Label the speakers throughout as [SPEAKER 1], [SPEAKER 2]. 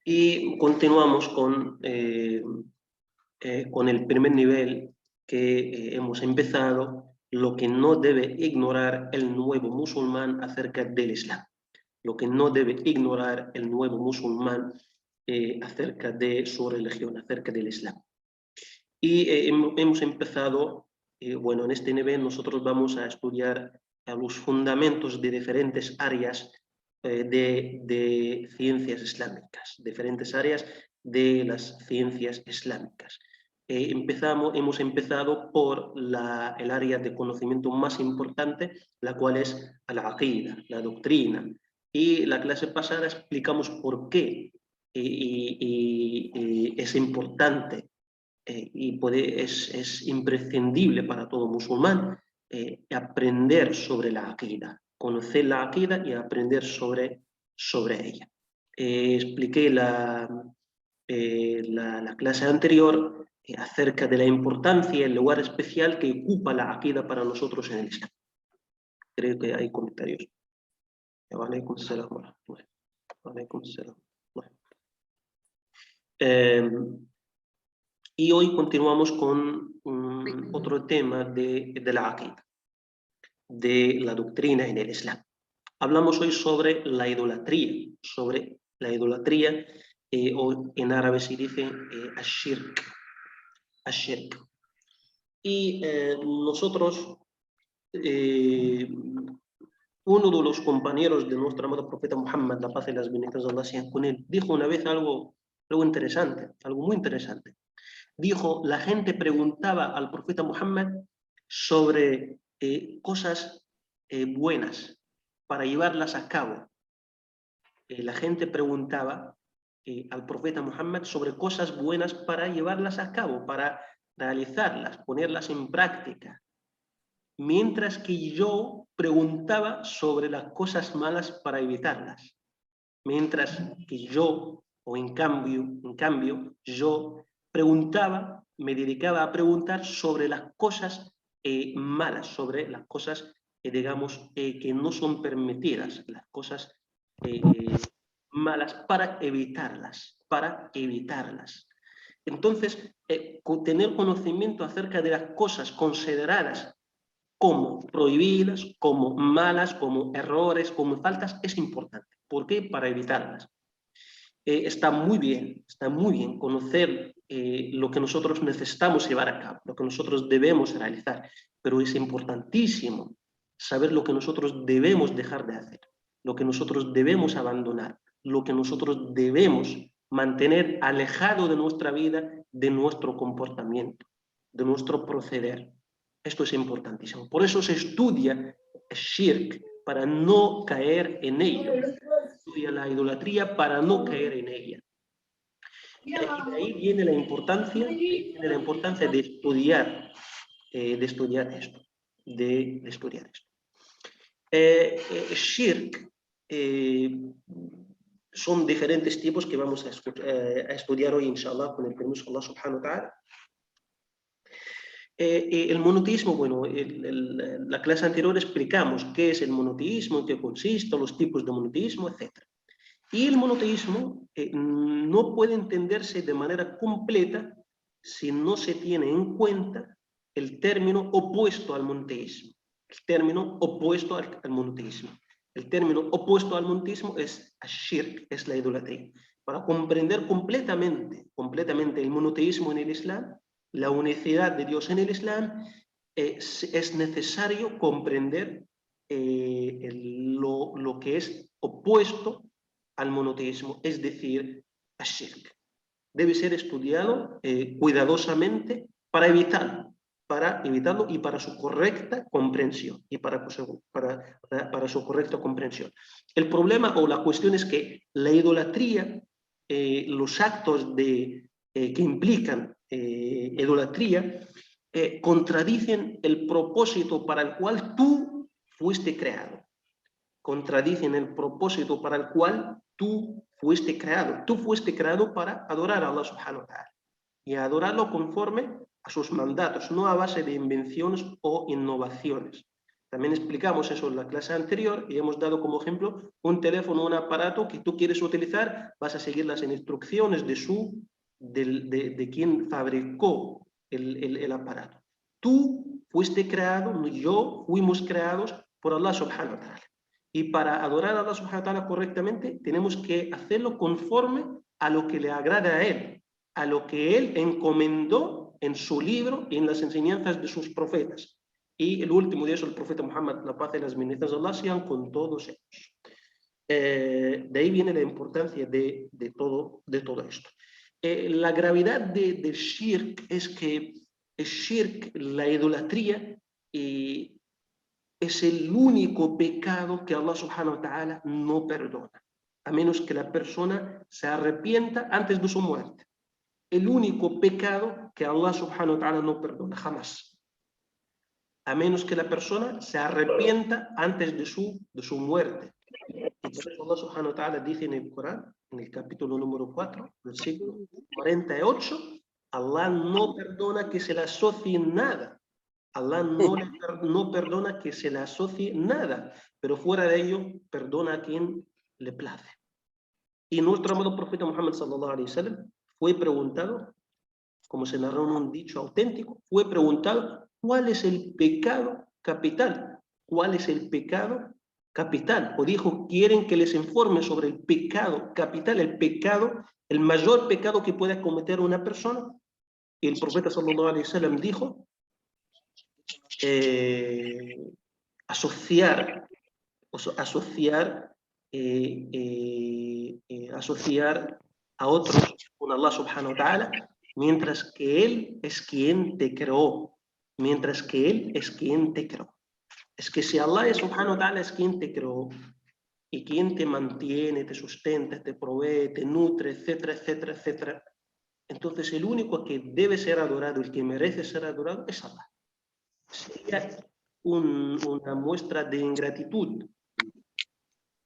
[SPEAKER 1] Y continuamos con el primer nivel que hemos empezado, lo que no debe ignorar el nuevo musulmán acerca del Islam. Lo que no debe ignorar el nuevo musulmán acerca de su religión, acerca del Islam. Y hemos empezado, bueno, en este nivel nosotros vamos a estudiar los fundamentos de diferentes áreas de ciencias islámicas, diferentes áreas de las ciencias islámicas. Hemos empezado por el área de conocimiento más importante, la cual es la aqida, la doctrina. Y la clase pasada explicamos por qué es importante es imprescindible para todo musulmán aprender sobre la aqida, conocer la aqida y aprender sobre ella. Expliqué la clase anterior acerca de la importancia y el lugar especial que ocupa la aqida para nosotros en el Islam. Creo que hay comentarios. Walaikum salam. Walaikum salam. Y hoy continuamos con otro tema de la aqida, de la doctrina en el Islam. Hablamos hoy sobre la idolatría, o en árabe se dice ashirk. Y nosotros, uno de los compañeros de nuestro amado profeta Muhammad, la paz y las bendiciones de Allah sean con él, dijo una vez algo interesante, algo muy interesante. Dijo, la gente preguntaba al profeta Muhammad sobre cosas buenas para llevarlas a cabo. La gente preguntaba al profeta Muhammad sobre cosas buenas para llevarlas a cabo, para realizarlas, ponerlas en práctica. Mientras que yo preguntaba sobre las cosas malas para evitarlas. Mientras que yo, o en cambio, yo preguntaba, me dedicaba a preguntar sobre las cosas malas, sobre las cosas, digamos, que no son permitidas, las cosas malas para evitarlas. Entonces, tener conocimiento acerca de las cosas consideradas como prohibidas, como malas, como errores, como faltas, es importante. ¿Por qué? Para evitarlas. Está muy bien conocer lo que nosotros necesitamos llevar a cabo, lo que nosotros debemos realizar, pero es importantísimo saber lo que nosotros debemos dejar de hacer, lo que nosotros debemos abandonar, lo que nosotros debemos mantener alejado de nuestra vida, de nuestro comportamiento, de nuestro proceder. Esto es importantísimo. Por eso se estudia shirk, para no caer en ello. Estudia la idolatría para no caer en ella. Y de ahí viene la importancia de estudiar esto. Shirk son diferentes tipos que vamos a estudiar hoy, inshallah, con el permiso de Allah subhanahu wa ta'ala. El monoteísmo, bueno, la clase anterior explicamos qué es el monoteísmo, en qué consiste, los tipos de monoteísmo, etc. Y el monoteísmo no puede entenderse de manera completa si no se tiene en cuenta el término opuesto al monoteísmo. El término opuesto al monoteísmo. El término opuesto al monoteísmo es ashirk, es la idolatría. Para comprender completamente el monoteísmo en el Islam, la unicidad de Dios en el Islam, es necesario comprender lo que es opuesto al monoteísmo, es decir, ashirk. Debe ser estudiado cuidadosamente para evitarlo y para su correcta comprensión. El problema o la cuestión es que la idolatría, los actos que implican idolatría, contradicen el propósito para el cual tú fuiste creado. Contradicen el propósito para el cual tú fuiste creado. Tú fuiste creado para adorar a Allah subhanahu wa ta'ala y adorarlo conforme a sus mandatos, no a base de invenciones o innovaciones. También explicamos eso en la clase anterior y hemos dado como ejemplo un teléfono, un aparato que tú quieres utilizar, vas a seguir las instrucciones de quien fabricó el aparato. Tú fuiste creado, yo fuimos creados por Allah subhanahu wa ta'ala. Y para adorar a Allah subhanahu wa ta'ala correctamente, tenemos que hacerlo conforme a lo que le agrada a Él, a lo que Él encomendó en su libro y en las enseñanzas de sus profetas. Y el último de eso, el profeta Muhammad, la paz y las bendiciones de Allah sean con todos ellos. De ahí viene la importancia de todo esto. La gravedad del shirk es que el shirk, la idolatría, es el único pecado que Allah subhanahu wa ta'ala no perdona, a menos que la persona se arrepienta antes de su muerte. El único pecado que Allah subhanahu wa ta'ala no perdona, jamás. A menos que la persona se arrepienta antes de su muerte. Y por eso Allah subhanahu wa ta'ala dice en el Corán, en el capítulo número 4, versículo 48, Allah no perdona que se le asocie nada. Allah no perdona que se le asocie nada, pero fuera de ello, perdona a quien le place. Y nuestro amado profeta Muhammad sallallahu alaihi wasallam fue preguntado, como se narró en un dicho auténtico, fue preguntado cuál es el pecado capital. ¿Cuál es el pecado capital? O dijo, quieren que les informe sobre el pecado capital, el pecado, el mayor pecado que pueda cometer una persona. Y el profeta sallallahu alaihi wasallam dijo, asociar a otros con Allah subhanahu wa ta'ala, mientras que Él es quien te creó. Mientras que Él es quien te creó. Es que si Allah subhanahu wa ta'ala es quien te creó y quien te mantiene, te sustenta, te provee, te nutre, etcétera, etcétera, etcétera, entonces el único que debe ser adorado, el que merece ser adorado, es Allah. Sería una muestra de ingratitud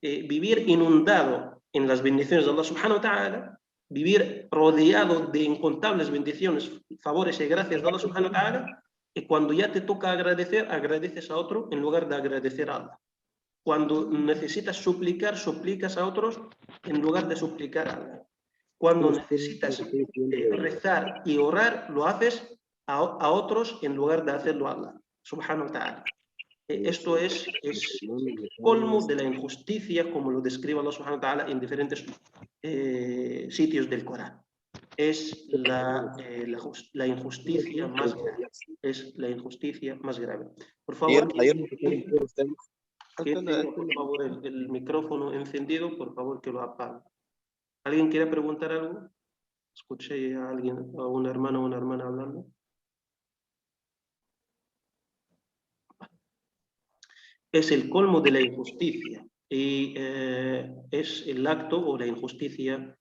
[SPEAKER 1] vivir inundado en las bendiciones de Allah subhanahu wa ta'ala, vivir rodeado de incontables bendiciones, favores y gracias de Allah subhanahu wa ta'ala, y cuando ya te toca agradecer, agradeces a otro en lugar de agradecer a Allah. Cuando necesitas suplicar, suplicas a otros en lugar de suplicar a Allah. Cuando necesitas rezar y orar, lo haces a otros en lugar de hacerlo a Allah subhanahu wa ta'ala. Esto es colmo de la injusticia, como lo describe Allah subhanahu wa ta'ala en diferentes sitios del Corán. Es la injusticia más grave. Es la injusticia más grave. Por favor, que tenga por favor el micrófono encendido, por favor que lo apague. ¿Alguien quiere preguntar algo? Escuché a alguien, a un hermano o una hermana hablando. Es el colmo de la injusticia y es el acto o la injusticia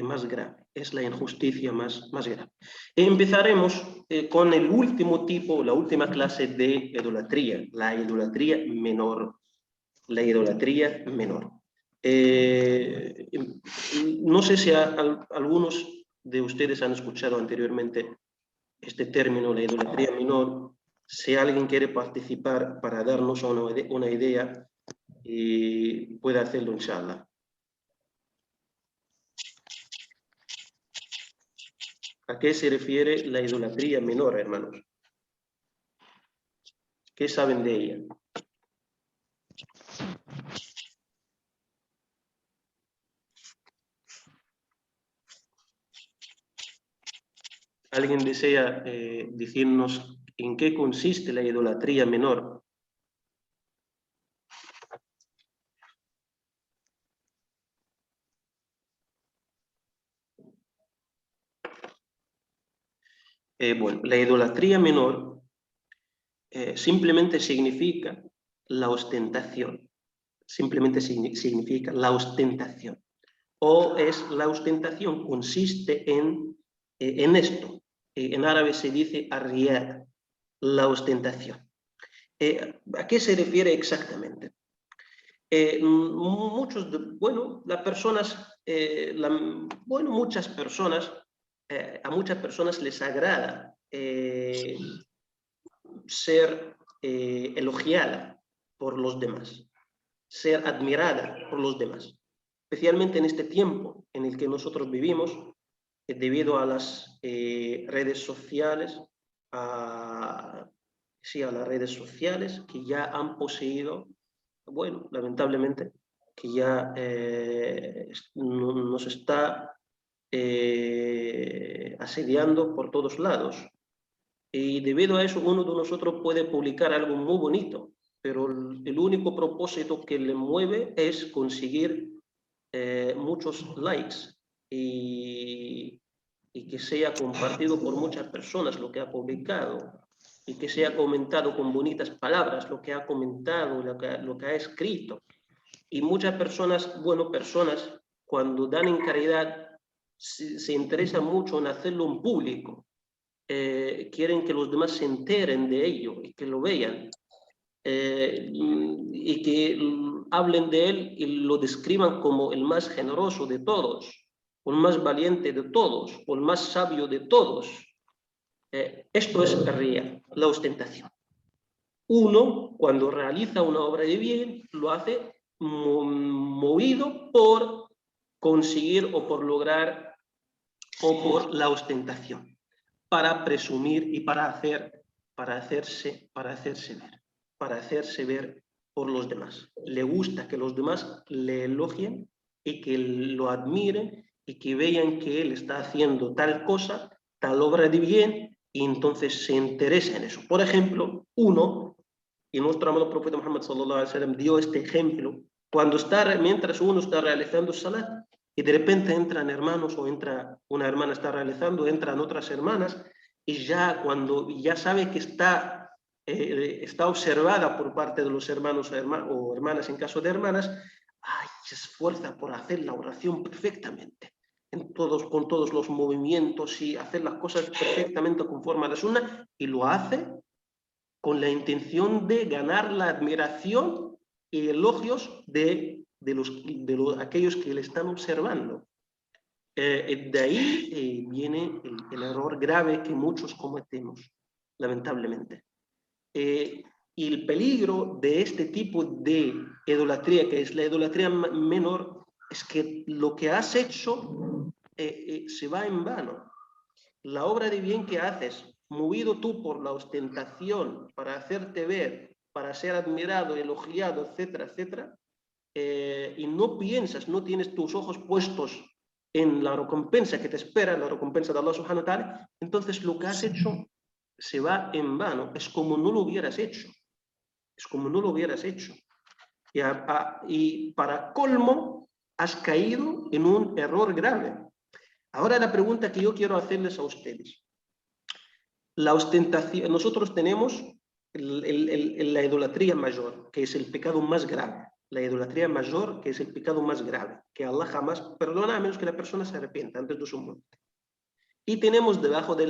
[SPEAKER 1] más grave, es la injusticia más grave. Empezaremos con el último tipo, la última clase de idolatría, la idolatría menor. La idolatría menor. No sé si algunos de ustedes han escuchado anteriormente este término, la idolatría menor. Si alguien quiere participar para darnos una idea, puede hacerlo, inshallah. ¿A qué se refiere la idolatría menor, hermanos? ¿Qué saben de ella? ¿Alguien desea decirnos en qué consiste la idolatría menor? Bueno, la idolatría menor simplemente significa la ostentación. Simplemente significa la ostentación. O es la ostentación, consiste en esto. En árabe se dice arriyad, la ostentación. ¿A qué se refiere exactamente? Las personas, muchas personas, a muchas personas les agrada ser elogiada, por los demás, ser admirada por los demás, especialmente en este tiempo en el que nosotros vivimos, debido a las redes sociales, sí, a las redes sociales que ya han poseído, bueno, lamentablemente, que ya nos está asediando por todos lados. Y debido a eso, uno de nosotros puede publicar algo muy bonito, pero el único propósito que le mueve es conseguir muchos likes y que sea compartido por muchas personas lo que ha publicado y que sea comentado con bonitas palabras lo que ha comentado, lo que ha escrito. Y muchas personas, bueno, personas cuando dan en caridad se interesan mucho en hacerlo en público, quieren que los demás se enteren de ello y que lo vean. Y que hablen de él y lo describan como el más generoso de todos, o el más valiente de todos, o el más sabio de todos. Esto es ría, la ostentación. Uno, cuando realiza una obra de bien, lo hace movido por conseguir o por lograr o por la ostentación, para presumir y para hacerse ver, para hacerse ver por los demás. Le gusta que los demás le elogien y que lo admiren y que vean que él está haciendo tal cosa, tal obra de bien, y entonces se interesa en eso. Por ejemplo, uno, y nuestro amado profeta Muhammad sallallahu alaihi wasallam dio este ejemplo, mientras uno está realizando salat, y de repente entran hermanos o entra una hermana está realizando, entran otras hermanas, y ya cuando ya sabe que está observada por parte de los hermanos o hermanas, en caso de hermanas, se esfuerza por hacer la oración perfectamente, con todos los movimientos y hacer las cosas perfectamente conforme a la sunna, y lo hace con la intención de ganar la admiración y elogios de aquellos que le están observando. De ahí viene el error grave que muchos cometemos, lamentablemente. Y el peligro de este tipo de idolatría, que es la idolatría menor, es que lo que has hecho se va en vano. La obra de bien que haces, movido tú por la ostentación, para hacerte ver, para ser admirado, elogiado, etcétera, etcétera, y no piensas, no tienes tus ojos puestos en la recompensa que te espera, la recompensa de Allah subhanahu wa ta'ala, entonces lo que has hecho se va en vano, es como no lo hubieras hecho, es como no lo hubieras hecho. Y para colmo, has caído en un error grave. Ahora la pregunta que yo quiero hacerles a ustedes. La ostentación, nosotros tenemos la idolatría mayor, que es el pecado más grave. La idolatría mayor, que es el pecado más grave, que Allah jamás perdona a menos que la persona se arrepienta antes de su muerte. Y tenemos debajo de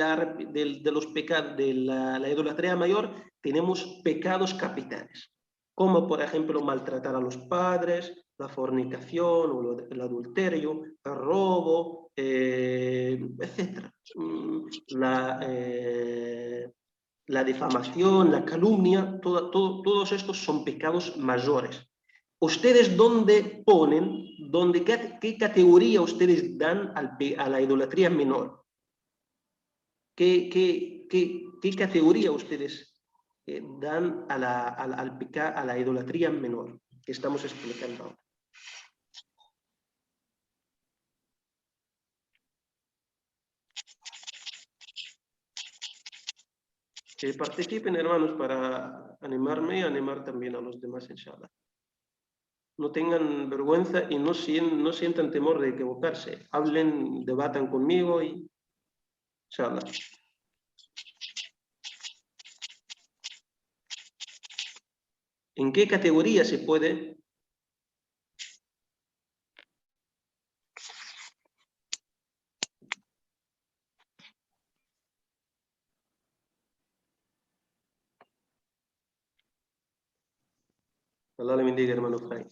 [SPEAKER 1] los pecados de la idolatría mayor, tenemos pecados capitales, como por ejemplo maltratar a los padres, la fornicación o el adulterio, el robo, etc. La difamación, la calumnia, todos estos son pecados mayores. ¿Ustedes dónde ponen, qué categoría ustedes dan a la idolatría menor? ¿Qué categoría ustedes dan a la idolatría menor que estamos explicando ahora? Que participen, hermanos, para animarme y animar también a los demás, inshallah. No tengan vergüenza y no sientan temor de equivocarse. Hablen, debatan conmigo y inshallah. ¿En qué categoría se puede? Allah le bendiga, hermano Fray.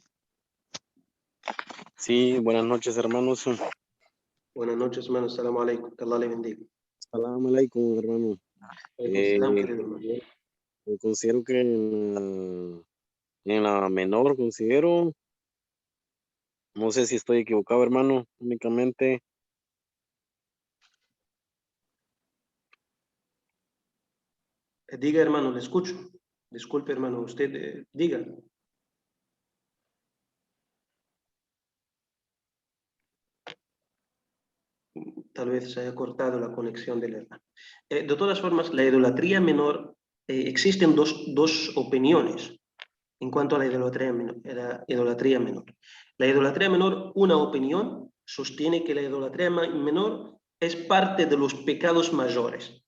[SPEAKER 2] Sí, buenas noches, hermanos.
[SPEAKER 1] Buenas noches, hermano. Assalamu alaikum. Que Allah le bendiga.
[SPEAKER 2] Salam alaikum, hermano.
[SPEAKER 1] Alaikum salam, querido hermano.
[SPEAKER 2] Yo considero que En la menor, considero. No sé si estoy equivocado, hermano. Únicamente,
[SPEAKER 1] Diga, hermano, le escucho. Disculpe, hermano, usted diga. Tal vez se haya cortado la conexión del hermano. De todas formas, la idolatría menor, existen dos opiniones en cuanto a la idolatría menor. La idolatría menor, una opinión, sostiene que la idolatría menor es parte de los pecados mayores.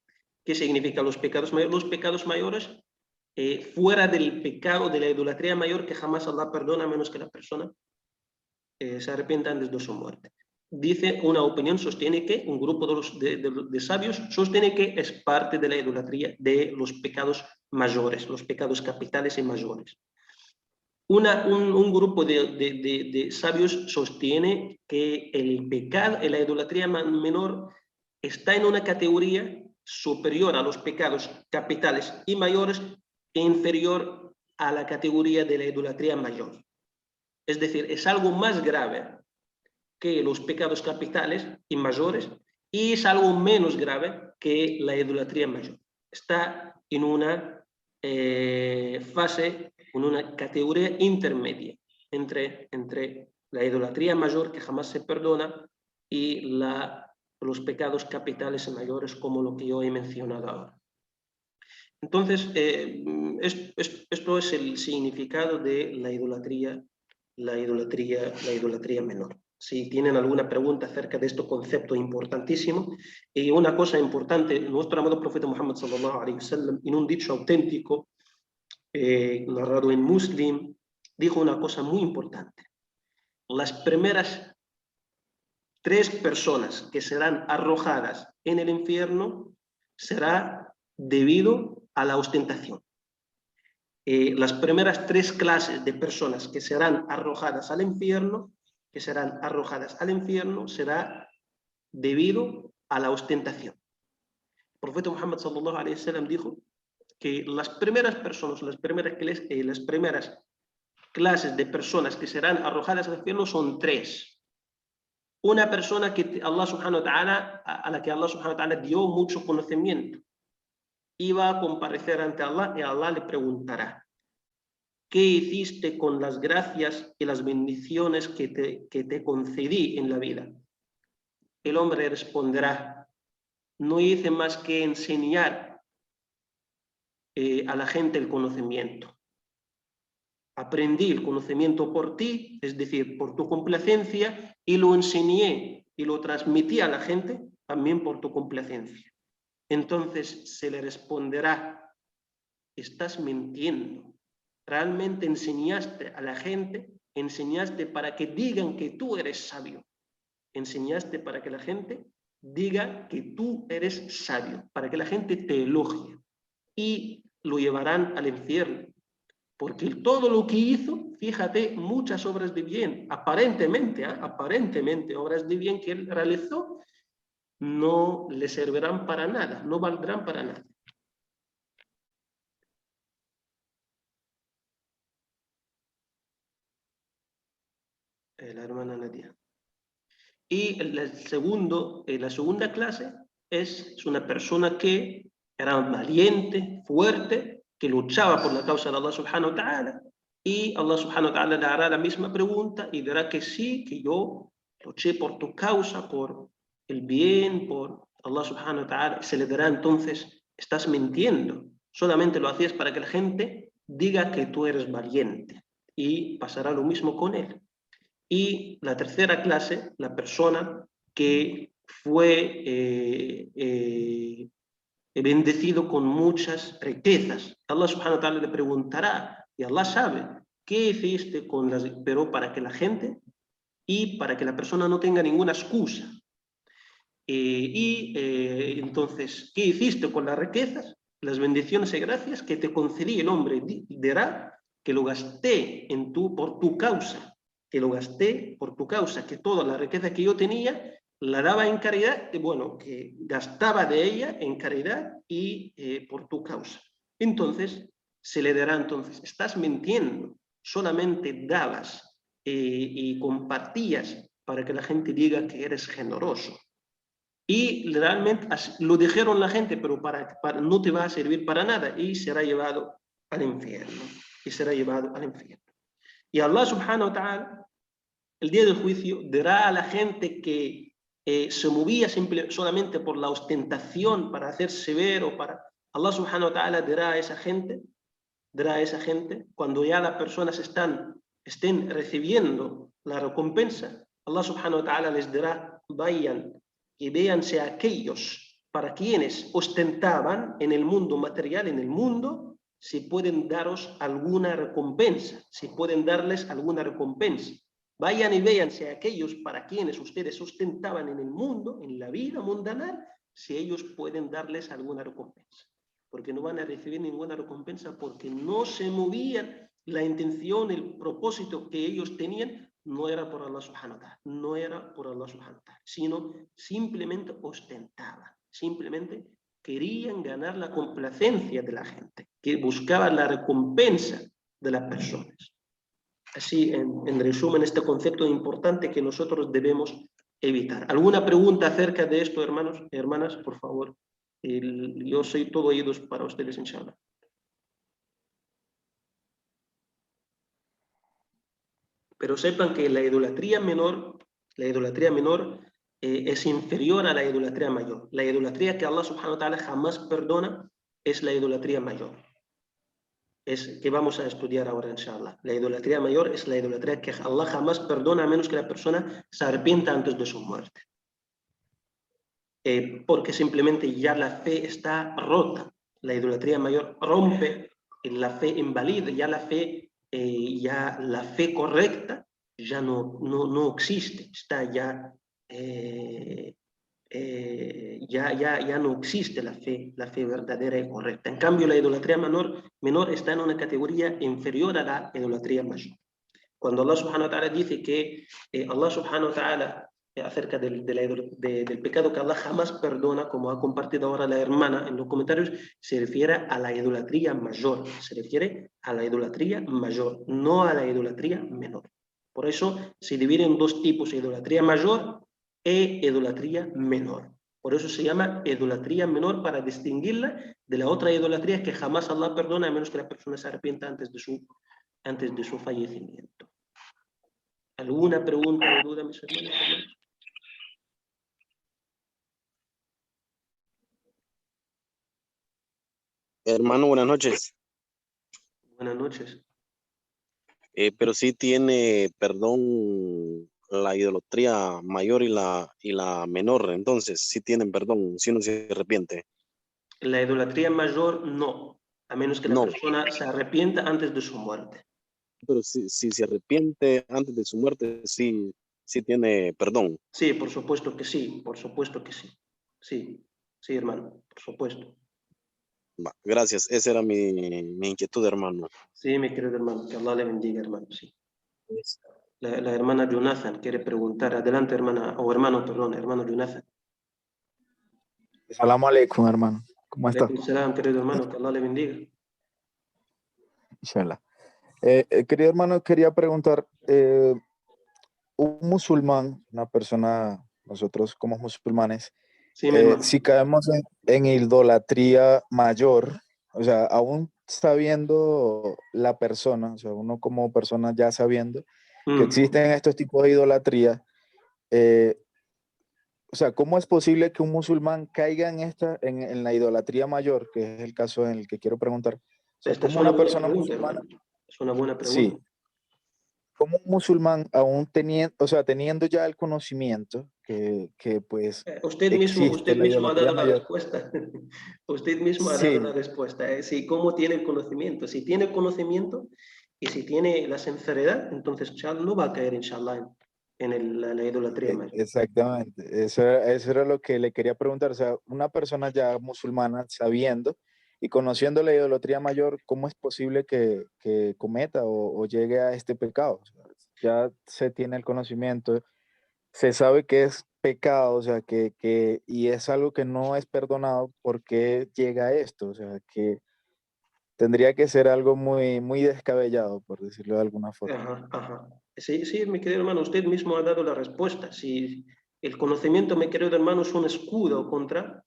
[SPEAKER 1] ¿Qué significa los pecados mayores? Los pecados mayores, fuera del pecado de la idolatría mayor, que jamás Allah perdona a menos que la persona se arrepienta antes de su muerte. Dice una opinión, sostiene que un grupo de sabios sostiene que es parte de la idolatría, de los pecados mayores, los pecados capitales y mayores. Un grupo de sabios sostiene que el pecado, la idolatría menor, está en una categoría superior a los pecados capitales y mayores e inferior a la categoría de la idolatría mayor. Es decir, es algo más grave que los pecados capitales y mayores y es algo menos grave que la idolatría mayor. Está en una fase, en una categoría intermedia entre la idolatría mayor, que jamás se perdona, y los pecados capitales y mayores, como lo que yo he mencionado ahora. Entonces, esto es el significado de la idolatría menor. Si tienen alguna pregunta acerca de este concepto importantísimo, y una cosa importante, nuestro amado profeta Muhammad sallallahu alaihi wasallam, en un dicho auténtico narrado en Muslim, dijo una cosa muy importante: las primeras 3 personas que serán arrojadas en el infierno será debido a la ostentación. Las primeras 3 clases de personas que serán arrojadas al infierno, será debido a la ostentación. El profeta Muhammad sallallahu alaihi wasallam dijo que las primeras personas, las primeras clases de personas que serán arrojadas al infierno son 3. Una persona que Allah subhanahu wa ta'ala, a la que Allah subhanahu wa ta'ala dio mucho conocimiento, iba a comparecer ante Allah y Allah le preguntará: ¿qué hiciste con las gracias y las bendiciones que te concedí en la vida? El hombre responderá: no hice más que enseñar a la gente el conocimiento. Aprendí el conocimiento por ti, es decir, por tu complacencia, y lo enseñé y lo transmití a la gente también por tu complacencia. Entonces se le responderá: estás mintiendo. Realmente enseñaste a la gente, enseñaste para que digan que tú eres sabio. Enseñaste para que la gente diga que tú eres sabio, para que la gente te elogie. Y lo llevarán al infierno. Porque todo lo que hizo, fíjate, muchas obras de bien, aparentemente obras de bien que él realizó, no le servirán para nada, no valdrán para nada. La hermana Nadia. Y la segunda clase es una persona que era valiente, fuerte, que luchaba por la causa de Allah subhanahu wa ta'ala, y Allah subhanahu wa ta'ala le hará la misma pregunta y dirá que sí, que yo luché por tu causa, por el bien, por Allah subhanahu wa ta'ala. Se le dirá entonces: estás mintiendo, solamente lo hacías para que la gente diga que tú eres valiente, y pasará lo mismo con él. Y la tercera clase, la persona que fue bendecido con muchas riquezas. Allah subhanahu wa ta'ala le preguntará, y Allah sabe, ¿qué hiciste con las? Pero para que la gente y para que la persona no tenga ninguna excusa. Entonces, ¿qué hiciste con las riquezas? Las bendiciones y gracias que te concedí. El hombre dirá que lo gasté por tu causa, que lo gasté por tu causa, que toda la riqueza que yo tenía la daba en caridad, bueno, que gastaba de ella en caridad y por tu causa. Entonces, se le dirá entonces: estás mintiendo, solamente dabas y compartías para que la gente diga que eres generoso. Y realmente lo dijeron la gente, pero no te va a servir para nada y será llevado al infierno. Y será llevado al infierno. Y Allah subhanahu wa ta'ala, el día del juicio, dirá a la gente que se movía solamente por la ostentación para hacer severo, Allah subhanahu wa ta'ala dirá a esa gente, cuando ya las personas estén recibiendo la recompensa, Allah subhanahu wa ta'ala les dirá, vayan y véanse a aquellos para quienes ostentaban en el mundo material, en el mundo, si pueden daros alguna recompensa, si pueden darles alguna recompensa. Vayan y véanse a aquellos para quienes ustedes ostentaban en el mundo, en la vida mundana, si ellos pueden darles alguna recompensa. Porque no van a recibir ninguna recompensa porque no se movían. La intención, el propósito que ellos tenían no era por Allah subhanahu wa ta'ala, no era por Allah subhanahu wa ta'ala, sino simplemente ostentaban, simplemente querían ganar la complacencia de la gente, que buscaban la recompensa de las personas. Así, en resumen, este concepto importante que nosotros debemos evitar. ¿Alguna pregunta acerca de esto, hermanos y hermanas? Por favor. Yo soy todo oídos para ustedes, inshallah. Pero sepan que la idolatría menor es inferior a la idolatría mayor. La idolatría que Allah subhanahu wa ta'ala jamás perdona es la idolatría mayor. Es que vamos a estudiar ahora, inshallah. La idolatría mayor es la idolatría que Allah jamás perdona a menos que la persona se arrepienta antes de su muerte. Porque simplemente ya la fe está rota. La idolatría mayor rompe, la fe invalida, ya la fe correcta ya no existe, está ya no existe la fe verdadera y correcta. En cambio, la idolatría menor está en una categoría inferior a la idolatría mayor. Cuando Allah subhanahu wa ta'ala dice que Allah subhanahu wa ta'ala acerca del pecado que Allah jamás perdona, como ha compartido ahora la hermana en los comentarios, se refiere a la idolatría mayor, no a la idolatría menor. Por eso se dividen en dos tipos, idolatría mayor e idolatría menor. Por eso se llama idolatría menor, para distinguirla de la otra idolatría que jamás Allah perdona a menos que la persona se arrepienta antes de su fallecimiento. ¿Alguna pregunta o duda, mis hermanos?
[SPEAKER 2] Hermano, buenas noches.
[SPEAKER 1] Buenas noches.
[SPEAKER 2] Pero sí tiene perdón la idolatría mayor y la menor, entonces sí tienen perdón si uno se arrepiente.
[SPEAKER 1] La idolatría mayor no, a menos que la
[SPEAKER 2] No,
[SPEAKER 1] persona se arrepienta antes de su muerte.
[SPEAKER 2] pero si se arrepiente antes de su muerte, sí tiene perdón.
[SPEAKER 1] Sí, por supuesto que sí, por supuesto que sí. Sí, sí, hermano, por supuesto.
[SPEAKER 2] Va, gracias, esa era mi inquietud, hermano.
[SPEAKER 1] Sí, mi querido hermano, que Allah le bendiga, hermano, sí. La hermana Jonathan quiere preguntar. Adelante, hermana, o hermano, perdón, hermano Jonathan.
[SPEAKER 3] Salamu alaikum, hermano. ¿Cómo está?
[SPEAKER 1] Salam, querido hermano, que Allah le bendiga.
[SPEAKER 3] Inshallah. Querido hermano, quería preguntar, un musulmán, una persona, nosotros como musulmanes,
[SPEAKER 1] Sí, mi hermano.
[SPEAKER 3] si caemos en idolatría mayor, o sea, aún sabiendo la persona, o sea, uno como persona ya sabiendo que existen estos tipos de idolatría, o sea, ¿cómo es posible que un musulmán caiga en la idolatría mayor, que es el caso en el que quiero preguntar? O sea,
[SPEAKER 1] Esta es
[SPEAKER 3] ¿cómo
[SPEAKER 1] una
[SPEAKER 3] una
[SPEAKER 1] buena
[SPEAKER 3] persona
[SPEAKER 1] pregunta,
[SPEAKER 3] musulmana,
[SPEAKER 1] hermano. Es una buena pregunta.
[SPEAKER 3] sí, como un musulmán aún teniendo, o sea, teniendo ya el conocimiento que pues
[SPEAKER 1] Usted
[SPEAKER 3] existe la
[SPEAKER 1] mismo ha
[SPEAKER 3] idolatría
[SPEAKER 1] dado la
[SPEAKER 3] mayor?
[SPEAKER 1] respuesta. Usted mismo ha dado la
[SPEAKER 3] Sí,
[SPEAKER 1] respuesta. Sí, ¿cómo tiene el conocimiento? Si tiene el conocimiento y si tiene la sinceridad, entonces inshallah, no va a caer, inshallah, en la idolatría mayor.
[SPEAKER 3] exactamente. Eso era lo que le quería preguntar. O sea, una persona ya musulmana sabiendo y conociendo la idolatría mayor, ¿cómo es posible que cometa o llegue a este pecado? O sea, ya se tiene el conocimiento, se sabe que es pecado, o sea, y es algo que no es perdonado, ¿por qué llega a esto? O sea, tendría que ser algo muy, muy descabellado, por decirlo de alguna forma.
[SPEAKER 1] Ajá, ajá. Sí, sí, mi querido hermano, usted mismo ha dado la respuesta. Si el conocimiento, mi querido hermano, es un escudo contra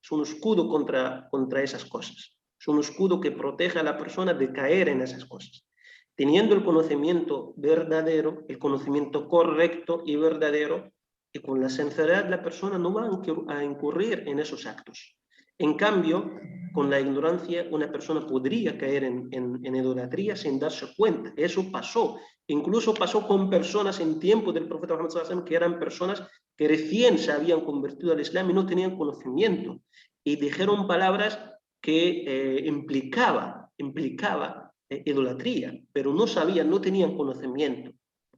[SPEAKER 1] esas cosas. Es un escudo que protege a la persona de caer en esas cosas. Teniendo el conocimiento verdadero, el conocimiento correcto y verdadero, y con la sinceridad la persona no va a incurrir en esos actos. En cambio, con la ignorancia una persona podría caer en idolatría sin darse cuenta. Eso pasó. Incluso pasó con personas en tiempo del profeta Muhammad sallallahu alaihi wasallam, que eran personas que recién se habían convertido al Islam y no tenían conocimiento. Y dijeron palabras que implicaba idolatría, pero no sabían, no tenían conocimiento.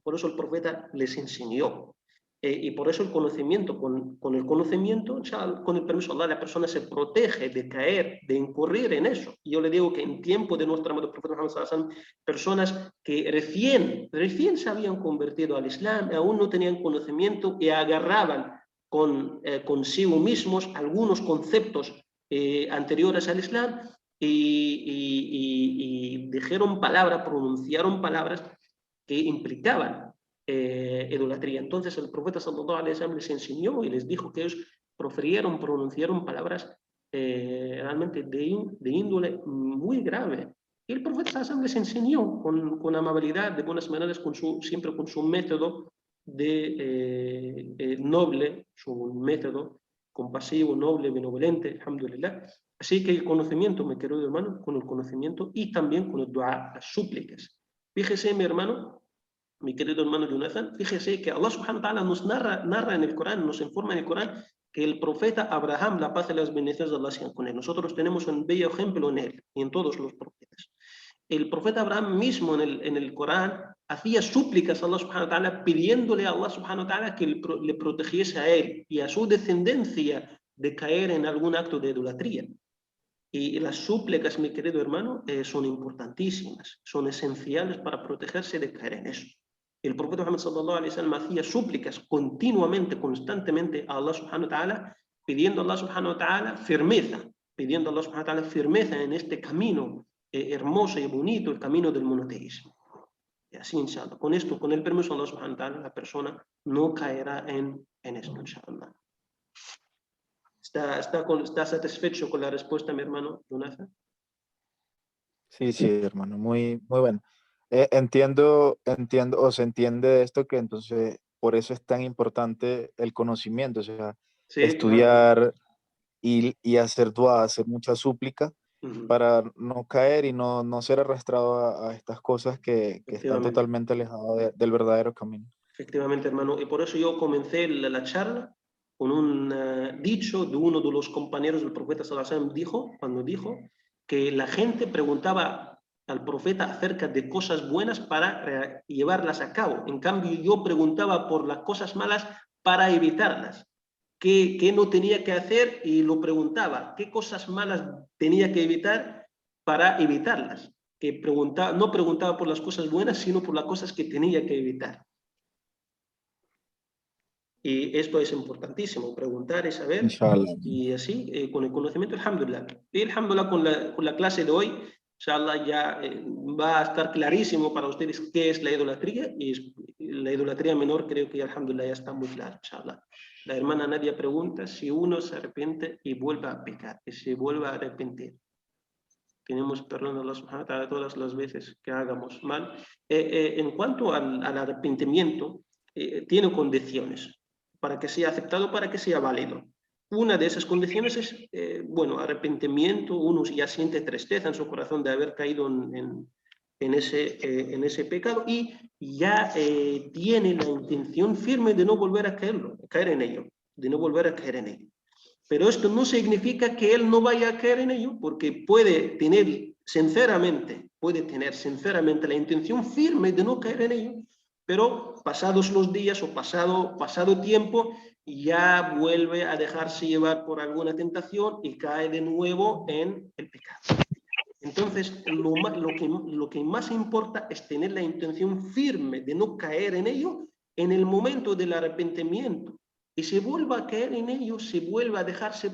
[SPEAKER 1] Por eso el profeta les enseñó. Y por eso el conocimiento, con el conocimiento, ya con el permiso de Allah, la persona se protege de caer, de incurrir en eso. Y yo le digo que en tiempo de nuestro amado profeta Muhammad sallallahu alaihi wasallam, personas que recién se habían convertido al Islam, aún no tenían conocimiento y agarraban consigo mismos algunos conceptos anteriores al Islam y dijeron palabras, pronunciaron palabras que implicaban idolatría. Entonces el profeta sallallahu alaihi wasallam les enseñó y les dijo que ellos pronunciaron palabras realmente de índole muy grave. Y el profeta sallallahu alaihi wasallam les enseñó con amabilidad, de buenas maneras, siempre con su método noble, su método compasivo, noble, benevolente, alhamdulillah. Así que el conocimiento, mi querido hermano, con el conocimiento y también con el dua, las súplicas. Fíjese, mi hermano, mi querido hermano Jonathan, fíjese que Allah subhanahu wa ta'ala nos narra en el Corán, nos informa en el Corán que el profeta Abraham, la paz y las bendiciones de Allah sean con él. Nosotros tenemos un bello ejemplo en él y en todos los profetas. El profeta Abraham mismo en el Corán hacía súplicas a Allah subhanahu wa ta'ala pidiéndole a Allah subhanahu wa ta'ala que le protegiese a él y a su descendencia de caer en algún acto de idolatría. Y las súplicas, mi querido hermano, son importantísimas, son esenciales para protegerse de caer en eso. El profeta Muhammad sallallahu alaihi wasallam hacía súplicas continuamente, constantemente a Allah subhanahu wa ta'ala, pidiendo a Allah subhanahu wa ta'ala firmeza en este camino hermoso y bonito, el camino del monoteísmo. Y así, inshallah, con esto, con el permiso de Allah subhanahu wa ta'ala, la persona no caerá en esto, inshallah. ¿Está satisfecho con la respuesta, mi hermano Jonathan?
[SPEAKER 3] Sí, sí, hermano, muy, muy bueno. Entiendo, o se entiende de esto que entonces por eso es tan importante el conocimiento, o sea,
[SPEAKER 1] Sí,
[SPEAKER 3] estudiar
[SPEAKER 1] claro.
[SPEAKER 3] y hacer dua, hacer mucha súplica para no caer y no ser arrastrado a estas cosas que están totalmente alejadas del verdadero camino.
[SPEAKER 1] Efectivamente, hermano. Y por eso yo comencé la charla con un dicho de uno de los compañeros del profeta sallallahu alaihi wasallam, cuando dijo que la gente preguntaba al profeta acerca de cosas buenas para llevarlas a cabo. En cambio, yo preguntaba por las cosas malas para evitarlas. ¿Qué no tenía que hacer? Y lo preguntaba. ¿Qué cosas malas tenía que evitar para evitarlas? No preguntaba por las cosas buenas, sino por las cosas que tenía que evitar. Y esto es importantísimo, preguntar y saber.
[SPEAKER 3] Inshallah.
[SPEAKER 1] Y así, con el conocimiento, alhamdulillah. Y alhamdulillah, con la clase de hoy, inshallah, ya va a estar clarísimo para ustedes qué es la idolatría. Y la idolatría menor creo que alhamdulillah ya está muy clara, inshallah. La hermana Nadia pregunta si uno se arrepiente y vuelve a pecar, y se vuelve a arrepentir. Tenemos perdón a Allah subhanahu wa ta'ala todas las veces que hagamos mal. En cuanto al arrepentimiento, tiene condiciones para que sea aceptado, para que sea válido. Una de esas condiciones es, arrepentimiento, uno ya siente tristeza en su corazón de haber caído en ese pecado y ya tiene la intención firme de no volver a caer en ello, de no volver a caer en ello. Pero esto no significa que él no vaya a caer en ello, porque puede tener sinceramente la intención firme de no caer en ello, pero pasados los días o pasado tiempo, ya vuelve a dejarse llevar por alguna tentación y cae de nuevo en el pecado. Entonces, lo que más importa es tener la intención firme de no caer en ello en el momento del arrepentimiento. Y se vuelva a caer en ello, se vuelva a dejarse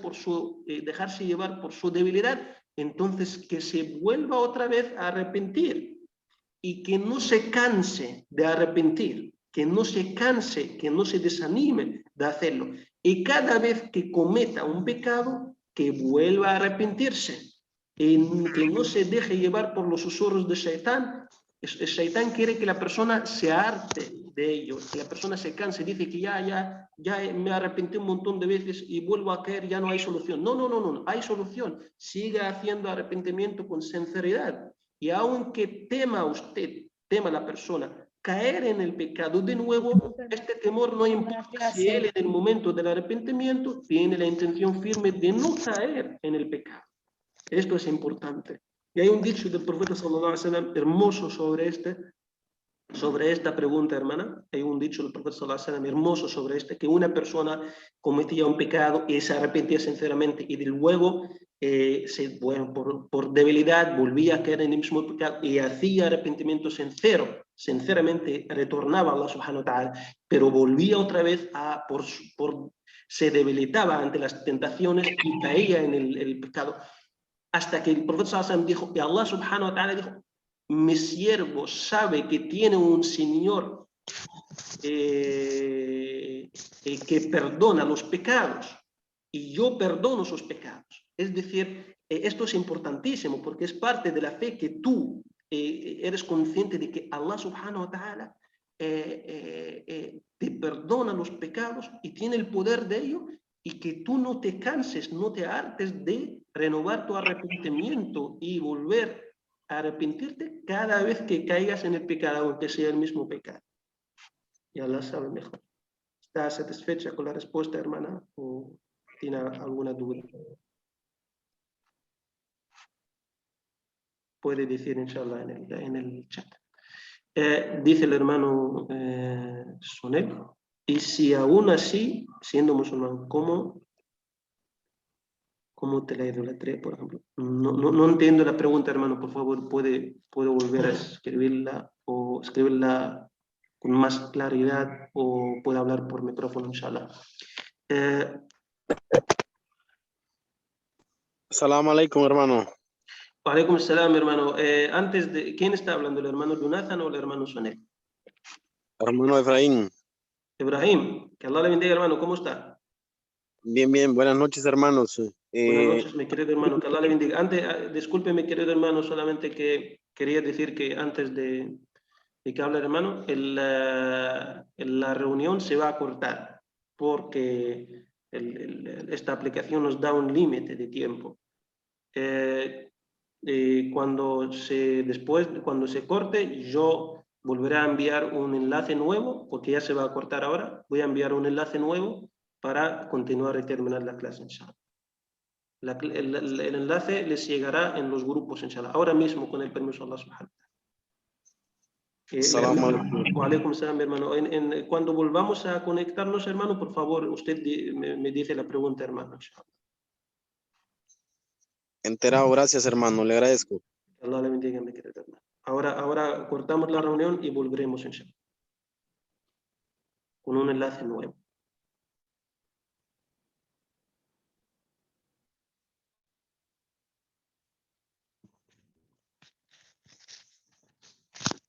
[SPEAKER 1] llevar por su debilidad, entonces que se vuelva otra vez a arrepentir y que no se canse de arrepentir, que no se canse, que no se desanime de hacerlo. Y cada vez que cometa un pecado, que vuelva a arrepentirse, que no se deje llevar por los susurros de Shaitán. El Shaitán quiere que la persona se harte de ello, que la persona se canse, dice que ya me arrepentí un montón de veces y vuelvo a caer, ya no hay solución. No, hay solución. Siga haciendo arrepentimiento con sinceridad. Y aunque tema la persona, caer en el pecado de nuevo, este temor no importa si él en el momento del arrepentimiento tiene la intención firme de no caer en el pecado. Esto es importante. Y hay un dicho del profeta sallallahu alaihi wasallam hermoso sobre esta pregunta, hermana. Hay un dicho del profeta sallallahu alaihi wasallam hermoso sobre que una persona cometía un pecado y se arrepentía sinceramente y de luego por debilidad volvía a caer en el mismo pecado y hacía arrepentimiento sincero, sinceramente retornaba a Allah subhanahu wa ta'ala, pero volvía otra vez se debilitaba ante las tentaciones y caía en el pecado. Hasta que el profeta sallallahu alaihi wasallam dijo, y Allah subhanahu wa ta'ala dijo, mi siervo sabe que tiene un Señor que perdona los pecados y yo perdono sus pecados. Es decir, esto es importantísimo porque es parte de la fe que tú eres consciente de que Allah subhanahu wa ta'ala te perdona los pecados y tiene el poder de ello, y que tú no te canses, no te hartes de renovar tu arrepentimiento y volver a arrepentirte cada vez que caigas en el pecado, aunque sea el mismo pecado. Y Allah sabe mejor. ¿Está satisfecha con la respuesta, hermana? ¿O tiene alguna duda? Puede decir, inshallah, en el chat. Dice el hermano Sonel, y si aún así, siendo musulmán, ¿cómo te la idolatría, por ejemplo? No entiendo la pregunta, hermano, por favor, ¿puede volver a escribirla o escribirla con más claridad o puede hablar por micrófono, inshallah?
[SPEAKER 2] Salam alaikum, hermano.
[SPEAKER 1] Alaikum salam, hermano. ¿Quién está hablando? ¿El hermano Jonathan o el hermano Sonel?
[SPEAKER 2] Hermano Efraín.
[SPEAKER 1] Ibrahim, que Allah le bendiga, hermano. ¿Cómo está?
[SPEAKER 2] Bien. Buenas noches, hermanos.
[SPEAKER 1] Buenas noches, mi querido hermano. Que Allah le bendiga. Disculpe, mi querido hermano, solamente que quería decir que antes de que hable, hermano, la reunión se va a cortar porque esta aplicación nos da un límite de tiempo. Cuando se corte, yo volveré a enviar un enlace nuevo, porque ya se va a cortar ahora. Voy a enviar un enlace nuevo para continuar y terminar la clase, inshallah. El enlace les llegará en los grupos, inshallah. Ahora mismo, con el permiso de Allah subhanahu wa ta'ala. Salam, hermano. Cuando volvamos a conectarnos, hermano, por favor, usted me dice la pregunta, hermano, inshallah.
[SPEAKER 2] Enterado, gracias, hermano, le agradezco.
[SPEAKER 1] Allah le bendiga, mi querido hermano. Ahora cortamos la reunión y volveremos, inshallah, con un enlace nuevo.